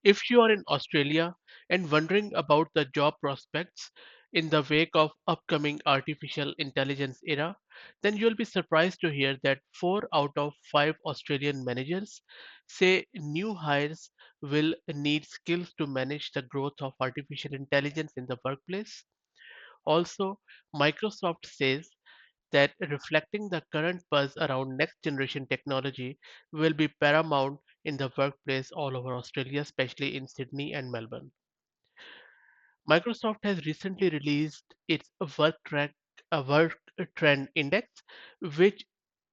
If you are in Australia and wondering about the job prospects in the wake of upcoming artificial intelligence era, then you'll be surprised to hear that 4 out of 5 Australian managers say new hires will need skills to manage the growth of artificial intelligence in the workplace. Also, Microsoft says that reflecting the current buzz around next generation technology will be paramount in the workplace all over Australia, especially in Sydney and Melbourne. Microsoft has recently released its work trend index, which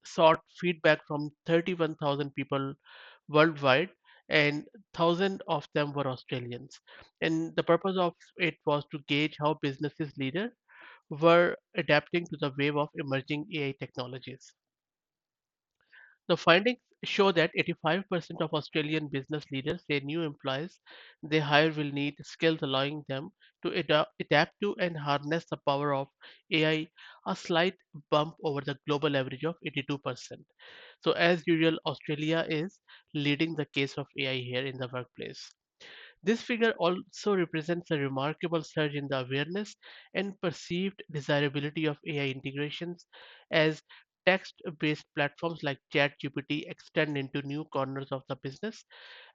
sought feedback from 31,000 people worldwide, and 1,000 of them were Australians. And the purpose of it was to gauge how businesses leaders were adapting to the wave of emerging AI technologies. The findings show that 85% of Australian business leaders say new employees they hire will need skills allowing them to adapt to and harness the power of AI, a slight bump over the global average of 82%. So, as usual, Australia is leading the case of AI here in the workplace. This figure also represents a remarkable surge in the awareness and perceived desirability of AI integrations as text-based platforms like ChatGPT extend into new corners of the business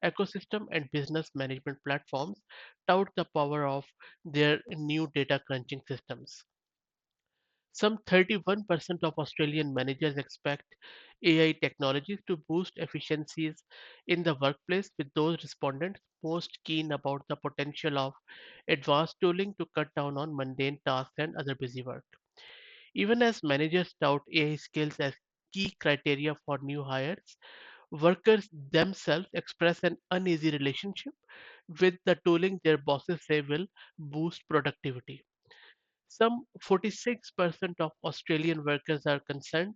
ecosystem, and business management platforms tout the power of their new data crunching systems. Some 31% of Australian managers expect AI technologies to boost efficiencies in the workplace, with those respondents most keen about the potential of advanced tooling to cut down on mundane tasks and other busy work. Even as managers tout AI skills as key criteria for new hires, workers themselves express an uneasy relationship with the tooling their bosses say will boost productivity. Some 46% of Australian workers are concerned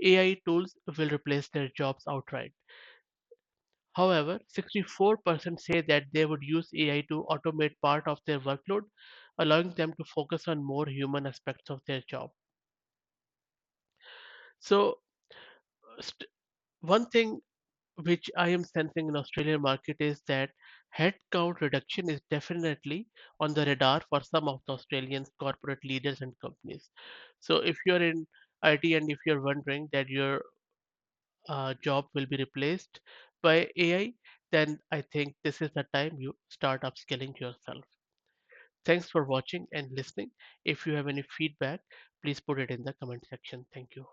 AI tools will replace their jobs outright. However, 64% say that they would use AI to automate part of their workload, allowing them to focus on more human aspects of their job. So, st- one thing which I am sensing in Australian market is that headcount reduction is definitely on the radar for some of the Australian corporate leaders and companies. So if you're in IT and if you're wondering that your job will be replaced by AI, then I think this is the time you start upskilling yourself. Thanks for watching and listening. If you have any feedback, please put it in the comment section. Thank you.